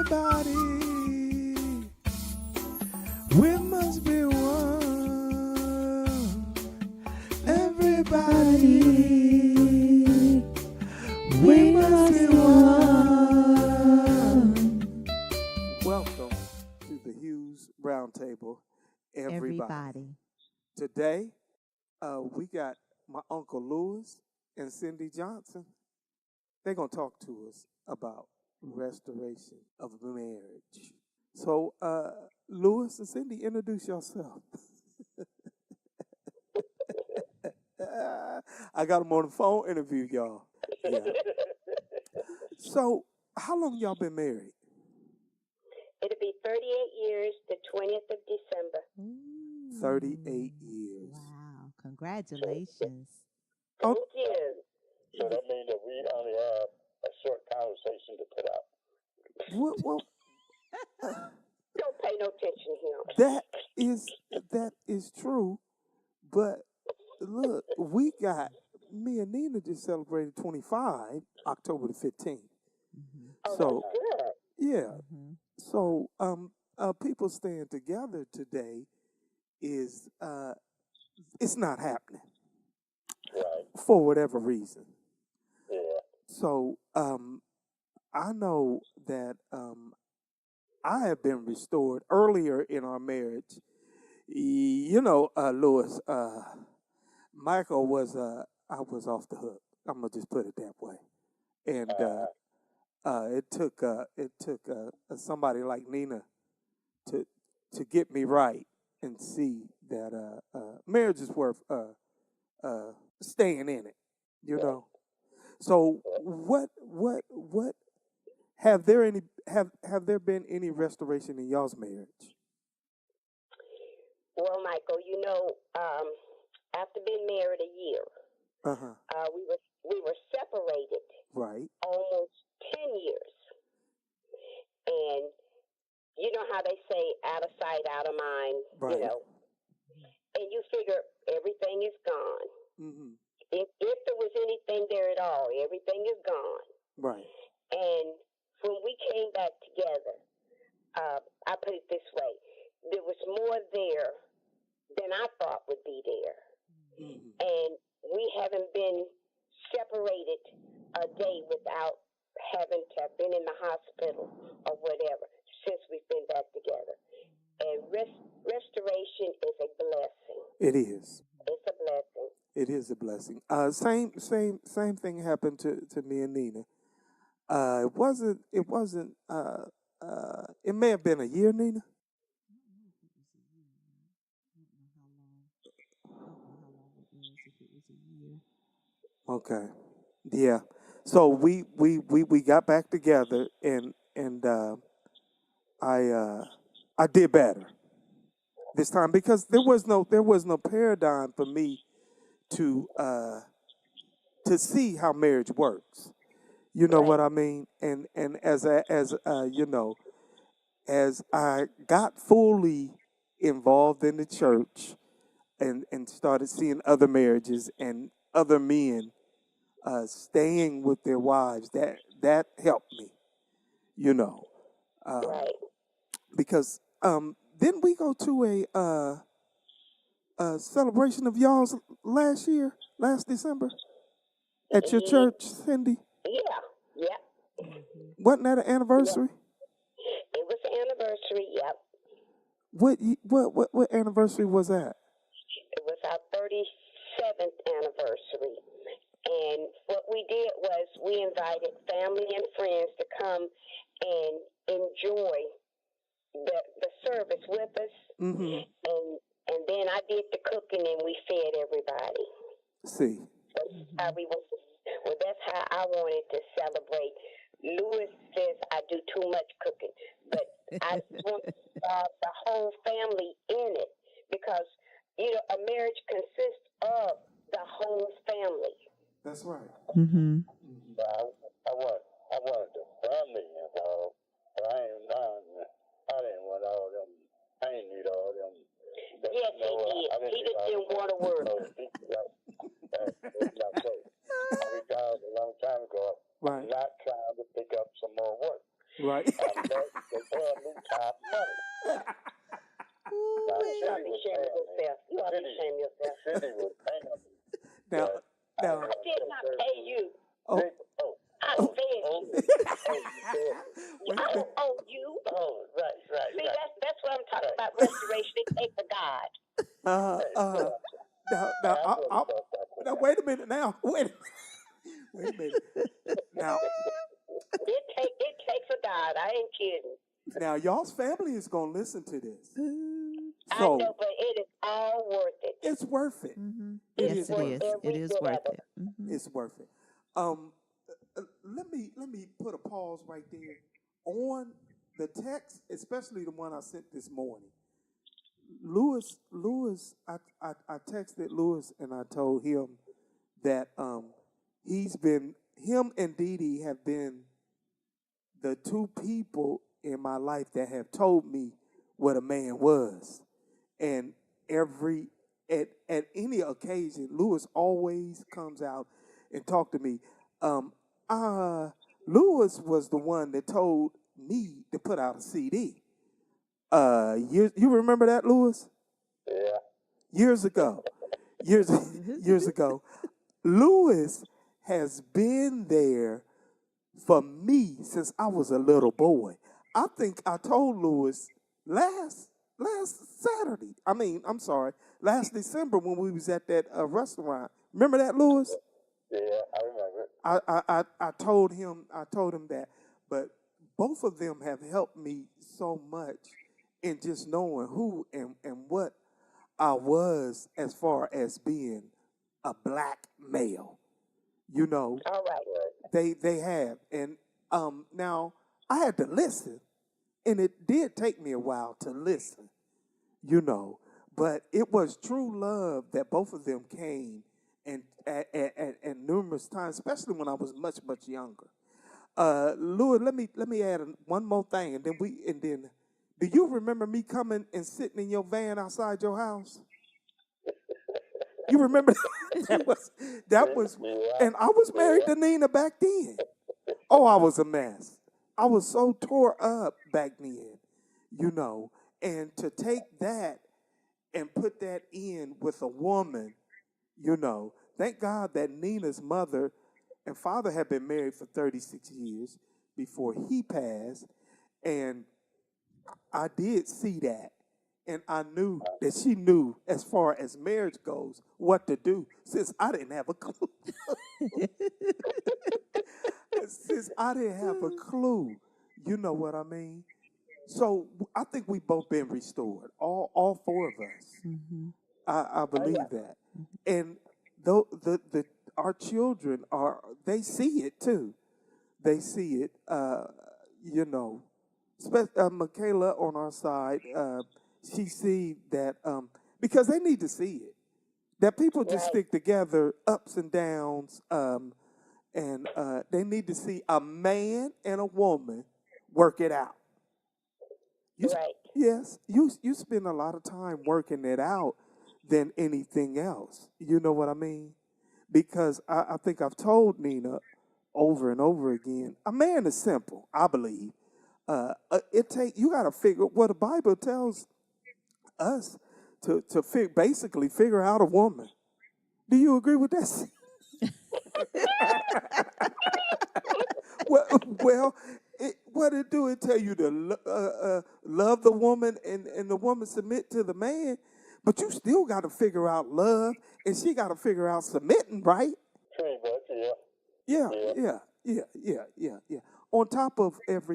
everybody. We must be one. Everybody. We must be one. Welcome to the Hughes Roundtable, everybody. Today, we got my Uncle Lewis and Cindy Johnson. They're going to talk to us about restoration of marriage. So, Lewis and Cindy, introduce yourself. I got them on the phone interview, y'all. Yeah. So, how long y'all been married? It'll be 38 years, the 20th of December. 38 years. Wow. Congratulations. Thank you. So that means that we only have a short conversation to put out. Well, Don't pay no attention here. that is true, but look, me and Nina just celebrated 25, October the 15th. Mm-hmm. Oh, So, that's good. yeah. Mm-hmm. So, people staying together today is, it's not happening Right. for whatever reason. Yeah. So, I know that, I have been restored earlier in our marriage. You know, Lewis, Michael was, I was off the hook. I'm gonna just put it that way. And it took somebody like Nina to get me right and see that marriage is worth staying in it. You know. So what have there been any restoration in y'all's marriage? Well, Michael, after being married a year, we were separated Right. almost 10 years. And you know how they say out of sight, out of mind, Right. And you figure everything is gone. Mm-hmm. If there was anything there at all, everything is gone. Right. And when we came back together, I put it this way, there was more there than I thought would be there. Mm-hmm. And we haven't been separated a day without having to have been in the hospital or whatever since we've been back together. And restoration is a blessing. It is. It's a blessing. It is a blessing. Same thing happened to me and Nina. It wasn't. It may have been a year, Nina. Okay. Yeah. So we got back together and I did better this time because there was no paradigm for me to see how marriage works. You know what I mean? And as I got fully involved in the church and started seeing other marriages and other men staying with their wives, that helped me, Right. because didn't we go to a celebration of y'all's last December, at your church, Cindy? Yeah. Wasn't that an anniversary? It was the anniversary, yep. What anniversary was that? It was our 37th anniversary. And what we did was we invited family and friends to come and enjoy the service with us. Mm-hmm. And then I did the cooking and we fed everybody. See. That's how I wanted to celebrate. Lewis says I do too much cooking, but I want the whole family in it because, a marriage consists of the whole family. That's right. Mm-hmm. I wanted the family involved, but I didn't want all them. I didn't need all them. Yes, he did. He just didn't want to work. I retired a long time ago. Right. I'm not trying to pick up some more work. Right. the family top money. Now, Ooh-wee. You ought to be ashamed of yourself. You ought to be ashamed of yourself. Cindy was paying me. Now, But now, I did not pay you. oh, I oh, fed oh, you. wait a I minute. don't owe you. oh, right. See, that's what I'm talking about. Restoration. It takes a God. Uh, uh, now, now, I really thought that was now, wait a minute. Now, wait a minute. Now, It takes a God. I ain't kidding. now, y'all's family is gonna listen to this, I so know, but it is all worth it. it's worth it. Mhm. It Yes, is it worth is. it. It is Every worth bit of it. Mhm. It's worth it. Let me put a pause right there on the text, especially the one I sent this morning. Lewis, I texted Lewis and I told him that him and Dee Dee have been the two people in my life that have told me what a man was. And at any occasion, Lewis always comes out and talk to me. Um, Lewis was the one that told me to put out a CD. You remember that, Lewis? Yeah. Years ago, years ago, Lewis has been there for me since I was a little boy. I think I told Lewis last Saturday. I'm sorry, last December when we was at that restaurant. Remember that, Lewis? Yeah, I remember. I told him that, but both of them have helped me so much in just knowing who and what I was as far as being a black male. You know, All right. they have, and now I had to listen, and it did take me a while to listen. You know, but it was true love that both of them came and at numerous times, especially when I was much younger. Louis, let me add one more thing, and then do you remember me coming and sitting in your van outside your house? You remember that was, and I was married to Nina back then. Oh, I was a mess. I was so tore up back then, you know, and to take that and put that in with a woman, you know, thank God that Nina's mother and father had been married for 36 years before he passed. And I did see that. And I knew that she knew, as far as marriage goes, what to do, since I didn't have a clue. Since I didn't have a clue, you know what I mean? So I think we both been restored, all four of us. Mhm. I believe that, and though the our children they see it too. They see it. You know, Michaela on our side, she see that because they need to see it. That people just Right. stick together, ups and downs, and they need to see a man and a woman work it out. You, Right. yes, you spend a lot of time working it out than anything else. You know what I mean? Because I think I've told Nina over and over again, a man is simple. I believe you got to figure what the Bible tells us to basically figure out a woman. Do you agree with that? well, what it do? It tell you to love the woman and the woman submit to the man, but you still got to figure out love, and she got to figure out submitting, right? Pretty much, yeah. Yeah, Yeah. yeah. On top of and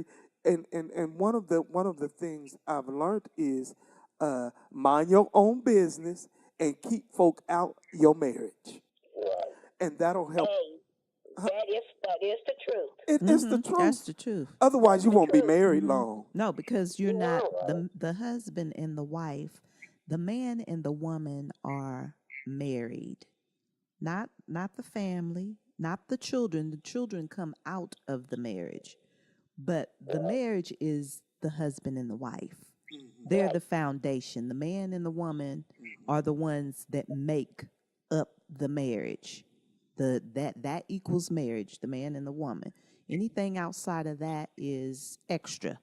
one of the things I've learned is mind your own business and keep folk out your marriage, Right. and that'll help. Hey, that is the truth. It's the Mhm. That's truth. the truth. Otherwise, you won't be Truth. married Mhm. long. No, because you're not No. the husband and the wife. The man and the woman are married. Not the family, not the children. The children come out of the marriage. But the marriage is the husband and the wife. They're the foundation. The man and the woman are the ones that make up the marriage. That equals marriage, the man and the woman. Anything outside of that is extra.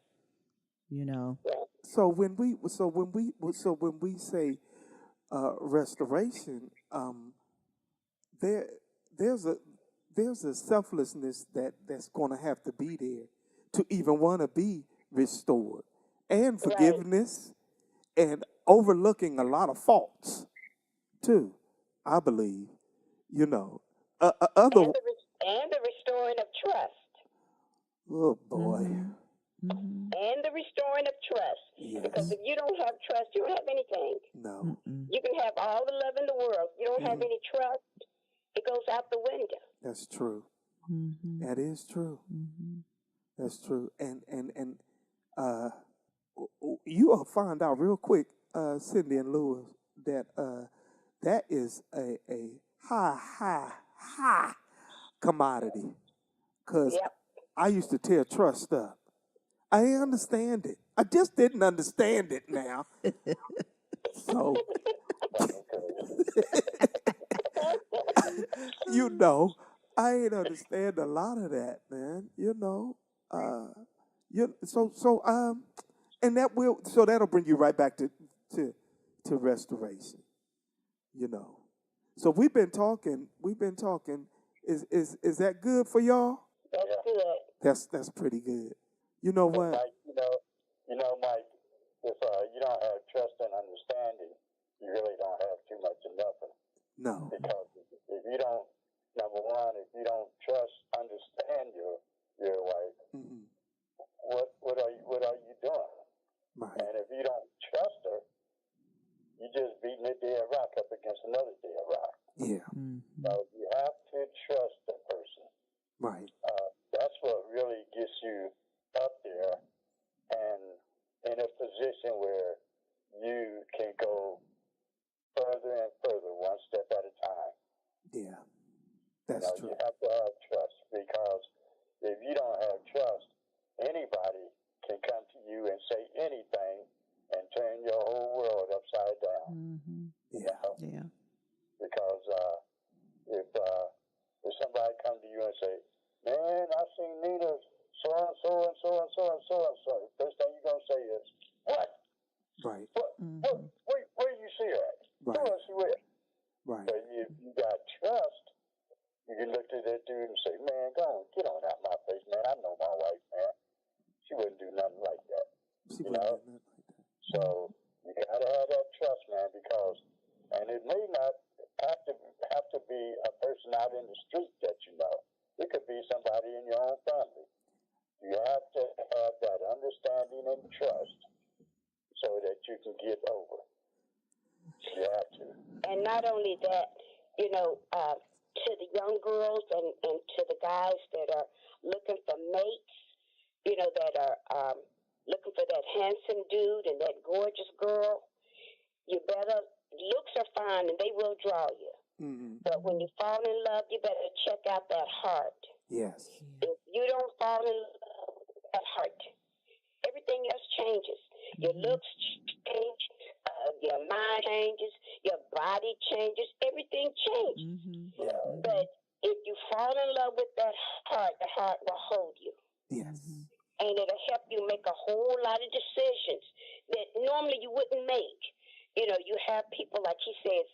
you know. Right. So when we say restoration, there there's a there's a selflessness that's going to have to be there to even want to be restored, and Right. forgiveness, and overlooking a lot of faults too. I believe, you know, other. And the restoring of trust. Oh boy, Mhm. Mhm. And the restoring of trust. Because yes, if you don't have trust, you don't have anything. no, Mm-mm. You can have all the love in the world. You don't have hmm any trust, it goes out the window. that's true. Mhm. That is true. Mhm. That's true. And uh, you will find out real quick, Cindy and Lewis, that that is a high commodity. Cause Yep. I used to tear trust up. I didn't understand it. I just didn't understand it now. So you know, I ain't understand a lot of that, man. Uh, and that'll bring you right back to to restoration. You know, so we've been talking. Is that good for y'all? That's Yeah. good. That's pretty good. You know But what? Mike, Mike, if you don't have trust and understanding, you really don't have too much of nothing. No. Because if you don't, number one, if you don't trust, understand your wife, Hmm. what are you doing? Right. And if you don't trust her, you're just beating a dead rock up against another dead rock. Yeah. Mhm. So you have to trust the person. Right. That's what really gets you up there and in a position where you can go further and further, one step at a time. Yeah. That's true. You have to have trust, because if you don't have trust, anybody can come to you and say anything and turn your whole world upside down. Mhm. Yeah. Yeah. Because if somebody come to you and say, "Man, I seen Nita so and so and so and so and so and so," the first thing you're gonna say is, "What? Right. Mhm. Where do you see her at? Right. Who is she with?" Right. But if you got trust, you can look at that dude and say, "Man, go on, get on out my face, man. I know my wife, man. She wouldn't do nothing like that." She You wouldn't know? do nothing like that. So you gotta have that trust, man, because, and it may not have to be a person out in the street that you know. It could be somebody in your own family. You have to have that understanding and trust so that you can get over. You have to. And not only that, to the young girls and to the guys that are looking for mates, that are looking for that handsome dude and that gorgeous girl, you better, looks are fine and they will draw you. Mm-hmm. But when you fall in love, you better check out that heart. Yes. If you don't fall in love with that heart, everything else changes. Your looks change, your mind changes, your body changes, everything changes. Mhm. Yeah. But if you fall in love with that heart, the heart will hold you. Yes. And it'll help you make a whole lot of decisions that normally you wouldn't make. You have people, like he says,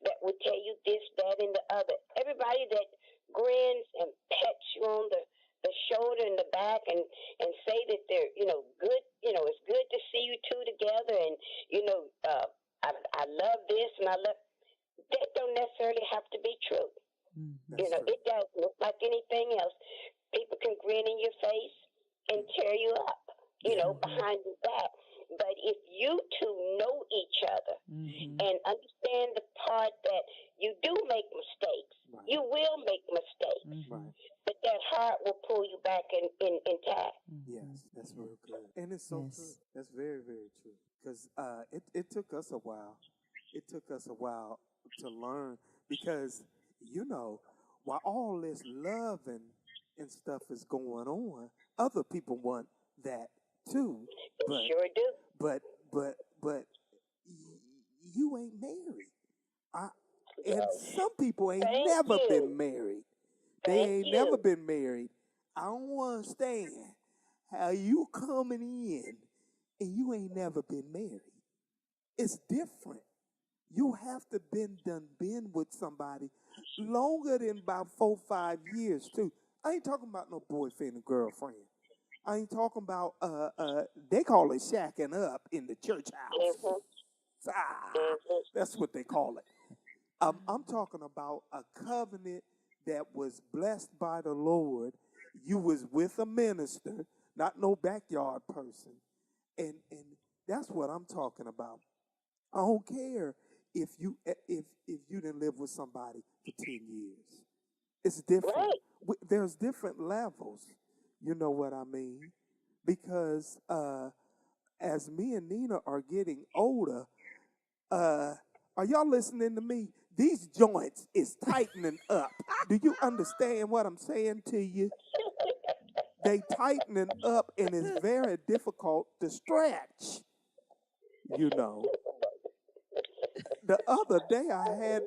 that would tell you this, that, and the other. Everybody that grins and pets you on the shoulder and the back and say that they're, good, it's good to see you two together and, I love this and I love, that don't necessarily have to be true. That's true. It doesn't look like anything else. People can grin in your face and tear you up, behind your back. But if you two know each other and understand the part that you do make mistakes, Right. you will make mistakes, Right. but that heart will pull you back intact. Yes, that's real good, and it's so Yes. true. That's very, very true. Because it took us a while. It took us a while to learn because while all this love and stuff is going on, other people want that too. They But sure do. but you ain't married. And some people ain't Thank never you. been married. They Thank ain't you. never been married. I don't understand how you coming in and you ain't never been married. It's different. You have to been with somebody longer than about 4-5 years too. I ain't talking about no boyfriend and girlfriend. I ain't talking about they call it shacking up in the church house. Ah, that's what they call it. I'm talking about a covenant that was blessed by the Lord. You was with a minister, not no backyard person, and that's what I'm talking about. I don't care if you didn't live with somebody for 10 years. It's different. Right. There's different levels. You know what I mean? Because as me and Nina are getting older, are y'all listening to me? These joints is tightening up. Do you understand what I'm saying to you? They tightening up, and it's very difficult to stretch. You know. The other day, I had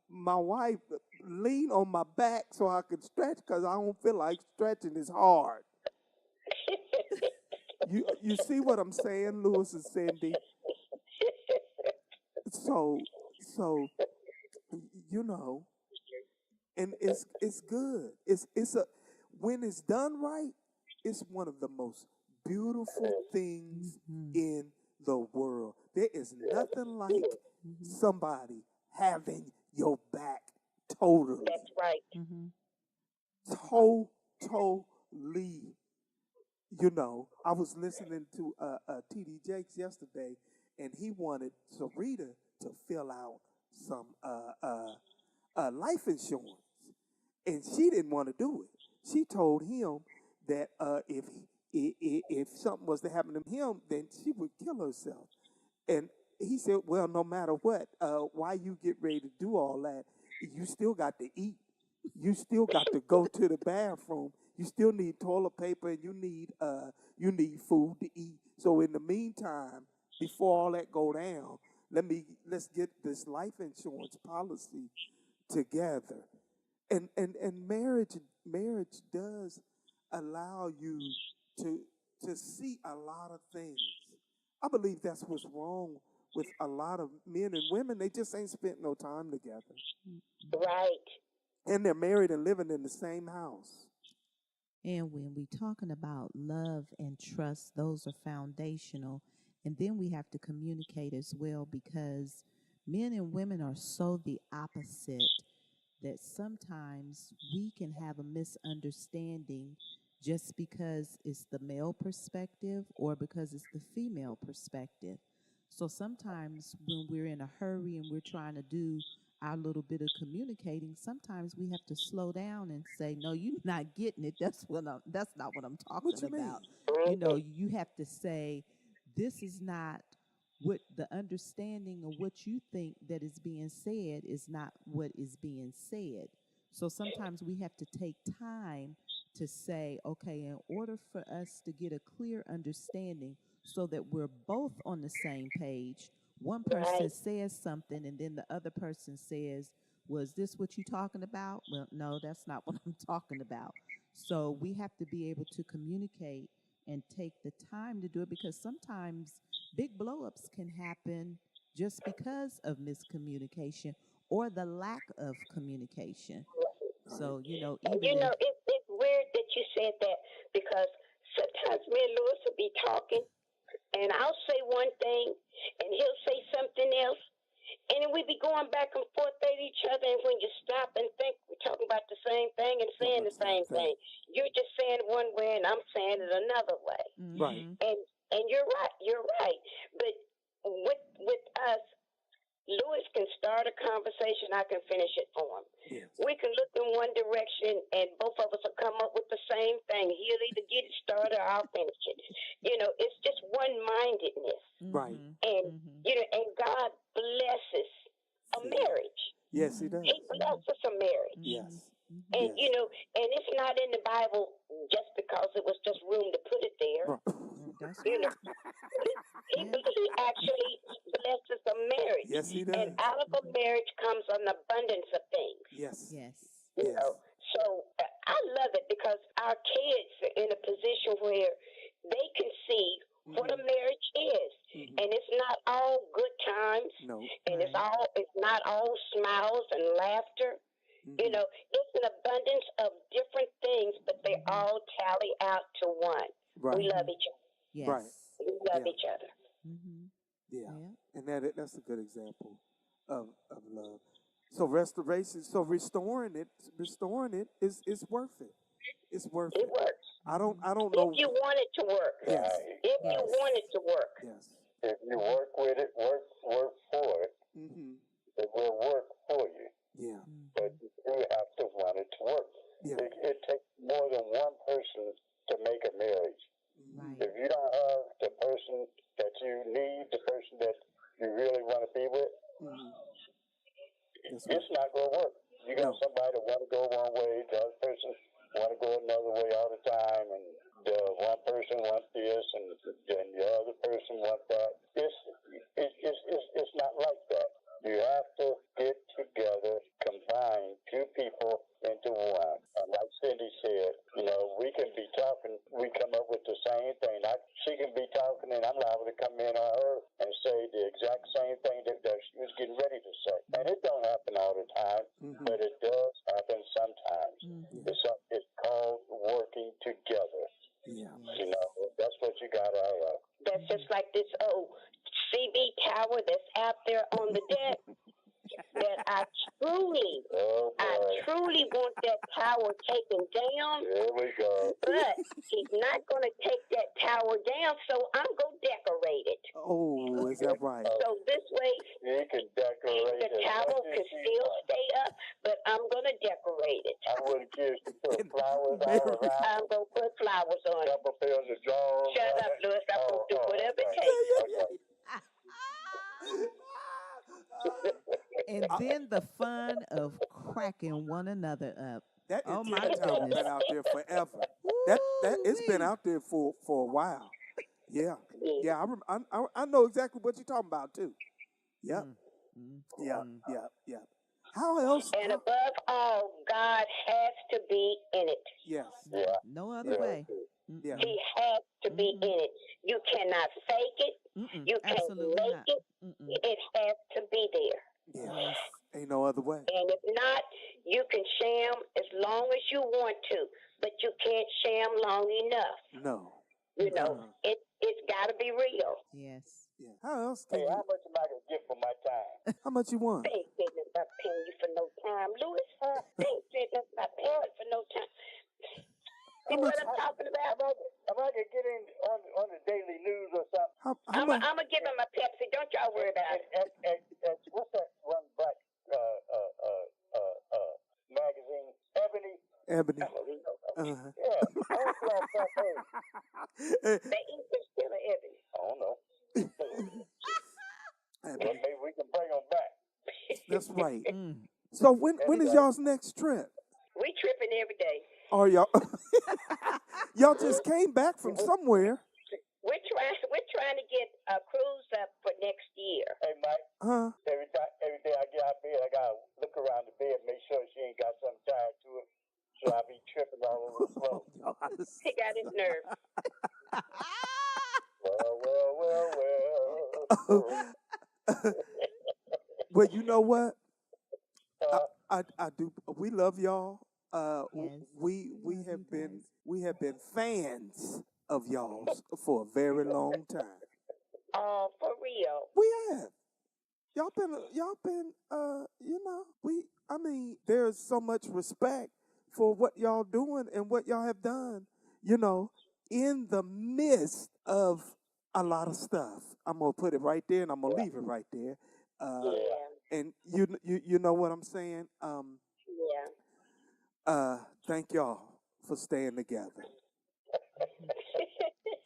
my wife lean on my back so I could stretch because I don't feel like stretching is hard. You see what I'm saying, Lewis and Cindy? So you know, and it's good. It's a when it's done right, it's one of the most beautiful things Mhm. in the world. There is nothing like Mhm. somebody having your back totally. That's right. Mhm. Totally. You know, I was listening to TD Jakes yesterday, and he wanted Sarita to fill out some life insurance, and she didn't want to do it. She told him that if something was to happen to him, then she would kill herself. And he said, "Well, no matter what, why you get ready to do all that? You still got to eat. You still got to go to the bathroom. You still need toilet paper, and you need food to eat. So in the meantime, before all that go down, let's get this life insurance policy together." And marriage does allow you to see a lot of things. I believe that's what's wrong with a lot of men and women. They just ain't spent no time together, Right. and they're married and living in the same house. And when we talking about love and trust, those are foundational. And then we have to communicate as well because men and women are so the opposite that sometimes we can have a misunderstanding just because it's the male perspective or because it's the female perspective. So sometimes when we're in a hurry and we're trying to do our little bit of communicating, sometimes we have to slow down and say, "No, you're not getting it. That's not what I'm What talking you mean? about." You have to say, "This is not what the understanding of what you think that is being said is not what is being said." So sometimes we have to take time to say, okay, in order for us to get a clear understanding so that we're both on the same page, one person Right. says something and then the other person says, "Was this what you talking about?" Well, no, that's not what I'm talking about. So we have to be able to communicate and take the time to do it because sometimes big blowups can happen just because of miscommunication or the lack of communication. So, even if It's weird that you said that because sometimes me and Lewis will be talking, and I'll say one thing, and he'll say something else, and then we be going back and forth at each other. And when you stop and think, we're talking about the same thing and saying the same thing. You're just saying it one way, and I'm saying it another way. Right. mhm, And you're right. You're right. But with us, Lewis can start a conversation. I can finish it for him. Yes. We can look in one direction, and both of us will come up with the same thing. He'll either get it started or I'll finish it. It's just one-mindedness, Right. mhm, and mhm, and God blesses a See. marriage. Yes, he mhm, does. He blesses a marriage, mhm, Yes. mhm, and Yes. and it's not in the Bible just because it was just room to put it there. Right. That's You know, right. Yeah. he actually blesses a marriage, Yes, he and does. out of a marriage comes an abundance of things. Yes. Yes. You Yes. know, so I love it because our kids are in a position where they can see what a marriage is. Mhm. And it's not all good times, No. and Right. it's not all smiles and laughter. You Mhm. know, it's an abundance of different things, but they Mhm. all tally out to one. Right. We love Mhm. each other. Right. Yes. We love Yeah. each other. Mhm. Yeah. Yeah. And that's a good example of love. So restoration, so restoring it is worth it. It's worth It it. works. Mhm. I don't If know. you want it to work. Yes. Right. If you Yes. want it to work. Yes. If you work with it, work for it, Mhm. it will work for you. Yeah. But Mhm. you do have to want it to work. Yeah. It takes more than one person to make a marriage. Mhm. Right. If you don't have the person that you need, the person that you really want to be with, Mhm. That's right. it's not going to work. You got No. somebody that want to go one way, the other person want to go another way all the time, and the one person wants this, and the other person wants that. It's not like that. You have to get together, combine two people into one. And like Cindy said, you know, we can be talking, we come up with the same thing. She can be talking, and I'm liable to come in on her and say the exact same thing that she was getting ready to say. And it don't happen all the time, Mhm. but it does happen sometimes. Mhm. It's called working together. Yeah. You know, that's what you gotta have. That's just like this old CB tower that's out there on the deck. That I truly Oh boy, want that tower taken down, here we go. but he's not going to take that tower down, so I'm going to decorate it. Oh, is that right? So this way, You can decorate the as tower much as can you still want. stay up, but I'm going to decorate it. I wouldn't care if you put And flowers all Mary. around, I'm going to put flowers on it. couple pairs of drawers Shut on up, it. Louis. I'm going to do whatever it okay. takes. Okay. And then the fun of cracking one another up. That Oh my antenna tower goodness. been out there forever. That it's been Woo-wee. out there for a while. Yeah. Yeah. Yeah. I know exactly what you're talking about too. Yep. Mm, mm, Yeah. mm. Yeah. Yeah. How else? And above all, God has to be in it. Yes. Yeah. No other Yeah. way. Yeah. Mm-mm. He has to be in it. You cannot fake it. Mm-mm. You can't Absolutely make not. it. Mm-mm. It has to be there. Yeah. Yes. Ain't no other way. And if not, you can sham as long as you want to, but you can't sham long enough. No. You know, Uh-uh. it's got to be real. Yes. Yeah. How else Hey, can how you? much am I gonna get for my time? How much you want? I ain't sitting up paying you for no time, Louis. I ain't sitting up my parents for no time. How See much? what I'm talking about? Am I gonna get in on the daily news or something? How I'm much? going to give him a Pepsi. Don't y'all worry about it. What's that one black magazine? Ebony. Ebony. Emily. Uh-huh. Yeah. I want to be on front page. They eat this still of Ebony. I don't know. Well, Ebony. maybe we can bring them back. That's right. Mm. So when is y'all's next trip? We tripping every day. Are y'all y'all just came back from somewhere? We're trying to get a cruise up for next year. Hey, Mike. Huh? Every day I get out of bed, I gotta look around the bed, make sure she ain't got something tied to it, so I be tripping all over the floor. He got his nerve. Well. Well, you know what? Uh, I do. We love y'all. Yes. We We love you we have been fans of y'all's for a very long time. Oh, for real. We have. Y'all been I mean, there's so much respect for what y'all doing and what y'all have done, in the midst of a lot of stuff. I'm gonna put it right there and I'm gonna leave it right there. Yeah. And you know what I'm saying? Yeah. Thank y'all for staying together.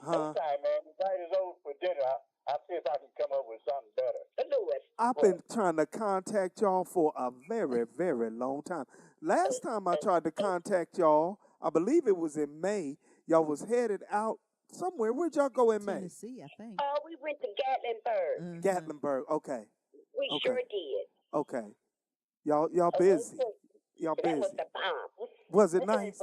Huh? Sometime, man, the night is over for dinner. I'll see if I can come up with something better. Louis. I've been trying to contact y'all for a very, very long time. Last time I tried to contact y'all, I believe it was in May. Y'all was headed out somewhere. Where'd y'all go in May? Tennessee, I think. Oh, we went to Gatlinburg. Gatlinburg. Okay. We Okay. sure did. Okay. Y'all busy. Y'all That was busy. the bomb. Was it nice?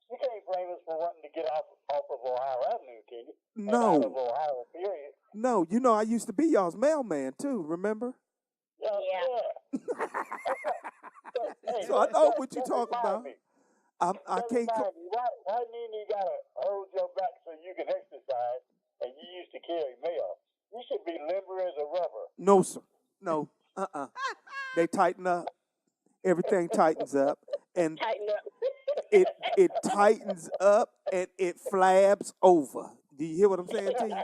You can't blame us for wanting to get off of Ohio Avenue, can you? And out of No, Ohio, period. no. You know, I used to be y'all's mailman too. Remember? Yeah. Hey, So I know what that you're talking remind about. me. I That can't. remind me. Why didn't you gotta hold your back so you can exercise and you used to carry mail? You should be limber as a rubber. No, sir. No. They tighten up. Everything tightens up, and Tighten up. it tightens up and it flabs over. Do you hear what I'm saying to you?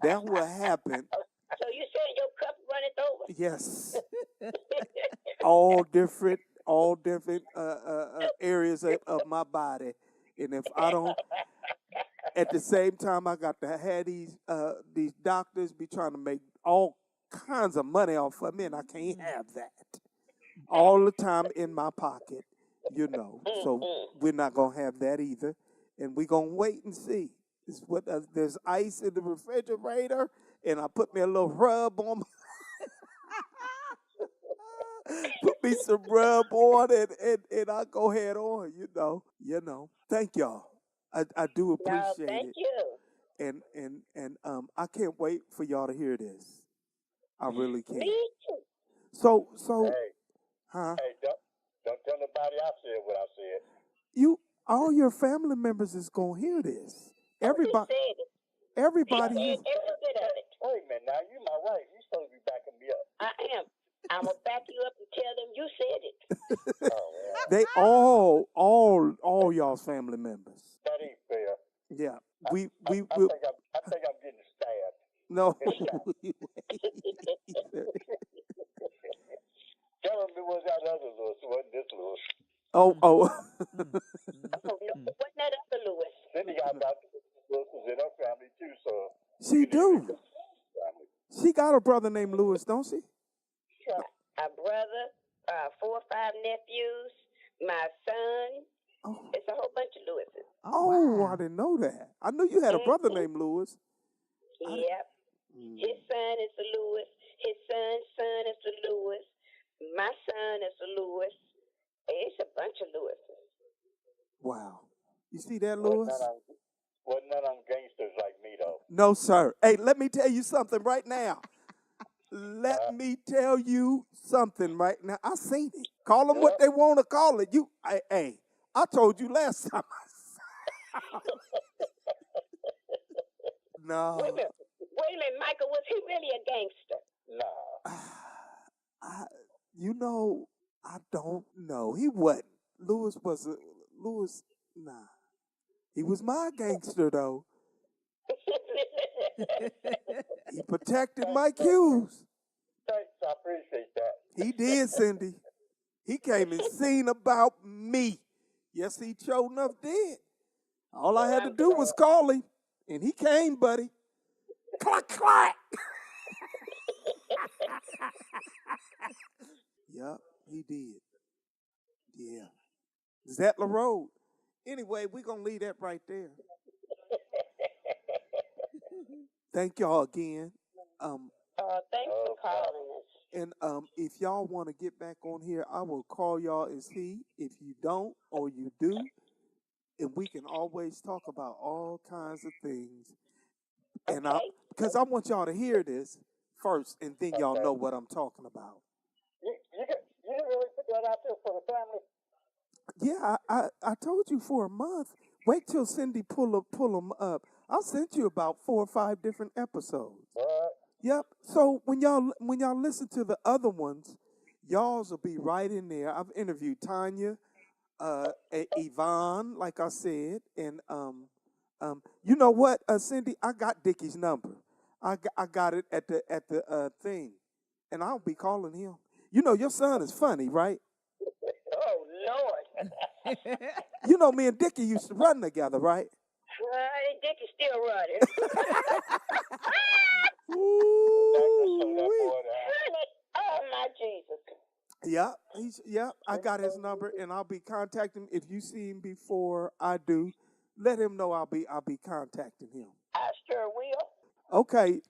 That's what happened. So you saying your cup runneth over? Yes, all different areas of my body, and if I don't, at the same time, I got to have these doctors be trying to make all kinds of money off of me, and I can't have that all the time in my pocket, you know. So we're not gonna have that either, and we're gonna wait and see. It's what there's ice in the refrigerator, and I put me a little rub on. Put me some rub on, and I go head on. You know. Thank y'all. I do No, appreciate thank it, you. and I can't wait for y'all to hear this. I really Me can't. too. So, Hey, huh? hey, don't tell nobody I said what I said. All your family members is gonna hear this. He Everybody, said it. everybody. He said every bit of it. Wait a minute, now you my wife. You supposed to be backing me up. I am. I'm gonna back you up and tell them you said it. Oh, yeah. They all y'all's family members. That ain't fair. Yeah, I we think I'm getting stabbed. no. Tell them it was that other Lewis. It wasn't this Lewis. oh. Oh, no, wasn't that other Lewis? Cindy got about Lewis's in her family too, so She do. family. She got a brother named Lewis, don't she? A brother, 4 or 5 nephews, my son. Oh, It's a whole bunch of Lewises. oh, I Wow. didn't know that. I knew you had a brother named Lewis. Yep. His son is a Lewis. His son's son is a Lewis. My son is a Lewis. It's a bunch of Lewises. Wow. You see that, Lewis? Wasn't none of them gangsters like me though. No, sir. Hey, let me tell you something right now. Let me tell you something right now. I seen it. Call them what they want to call it. Hey, I told you last time. No. Wait a minute, Michael, was he really a gangster? Nah. I don't know. He wasn't. Lewis, nah. He was my gangster, though. He protected my cues. Thanks, I appreciate that. He did, Cindy. He came and seen about me. Yes, he sure enough did. All I had to do was call him, and he came, buddy. Clack, clack. Yup, he did. Yeah. Zettler Road. Anyway, we're going to leave that right there. Thank y'all again. Thanks for calling us. And if y'all want to get back on here, I will call y'all and see if you don't or you do. And we can always talk about all kinds of things. And because I want y'all to hear this first, and then y'all know what I'm talking about. You didn't really put that out there for the family? Yeah, I told you for a month. Wait till Cindy pull them up. I sent you about 4 or 5 different episodes. What? Yep. So when y'all listen to the other ones, y'all's will be right in there. I've interviewed Tanya, Yvonne, like I said, and you know what, Cindy, I got Dickie's number. I got it at the thing, and I'll be calling him. You know, your son is funny, right? Oh, Lord. You know, me and Dickie used to run together, right? Dick is still running. Ooh, Oh, my Jesus. Yep, I got his number, and I'll be contacting him. If you see him before I do, let him know I'll be contacting him. I sure will. Okay,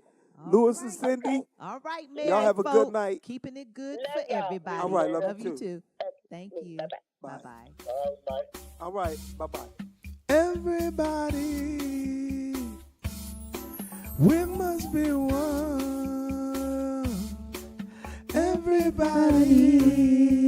Lewis and Cindy. All right, Y'all have a good night. Keeping it good Love for y'all. everybody. All right, love you you too. too. Thank you. Bye-bye. Bye Bye. bye. Bye. All right. Bye-bye. Everybody, we must be one. Everybody.